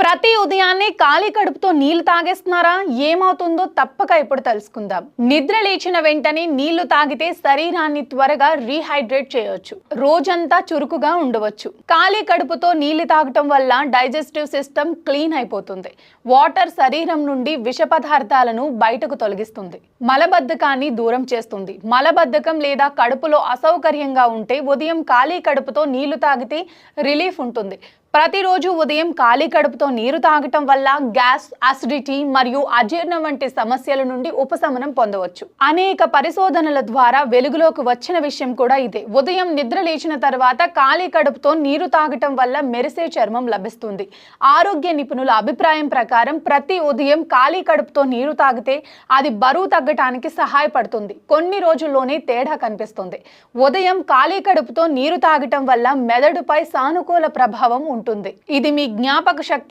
ప్రతి ఉదయాన్నే ఖాళీ కడుపుతో నీళ్లు తాగేస్తున్నారా? ఏమవుతుందో తప్పక ఇప్పుడు తెలుసుకుందాం. నిద్ర లేచిన వెంటనే నీళ్లు తాగితే శరీరాన్ని త్వరగా రీహైడ్రేట్ చేయవచ్చు. రోజంతా చురుకుగా ఉండవచ్చు. ఖాళీ కడుపుతో నీళ్లు తాగటం వల్ల డైజెస్టివ్ సిస్టమ్ క్లీన్ అయిపోతుంది. వాటర్ శరీరం నుండి విష పదార్థాలను బయటకు తొలగిస్తుంది. మలబద్ధకాన్ని దూరం చేస్తుంది. మలబద్ధకం లేదా కడుపులో అసౌకర్యంగా ఉంటే ఉదయం ఖాళీ కడుపుతో నీళ్లు తాగితే రిలీఫ్ ఉంటుంది. ప్రతిరోజు ఉదయం ఖాళీ కడుపుతో నీరు తాగటం వల్ల గ్యాస్, అసిడిటీ మరియు అజీర్ణం వంటి సమస్యల నుండి ఉపశమనం పొందవచ్చు. అనేక పరిశోధనల ద్వారా వెలుగులోకి వచ్చిన విషయం కూడా ఇదే. ఉదయం నిద్ర లేచిన తర్వాత ఖాళీ కడుపుతో నీరు తాగటం వల్ల మెరిసే చర్మం లభిస్తుంది. ఆరోగ్య నిపుణుల అభిప్రాయం ప్రకారం ప్రతి ఉదయం ఖాళీ కడుపుతో నీరు తాగితే అది బరువు తగ్గటానికి సహాయపడుతుంది. కొన్ని రోజుల్లోనే తేడా కనిపిస్తుంది. ఉదయం ఖాళీ కడుపుతో నీరు తాగటం వల్ల మెదడుపై సానుకూల ప్రభావం ఉంటుంది. ఇది మీ జ్ఞాపక శక్తి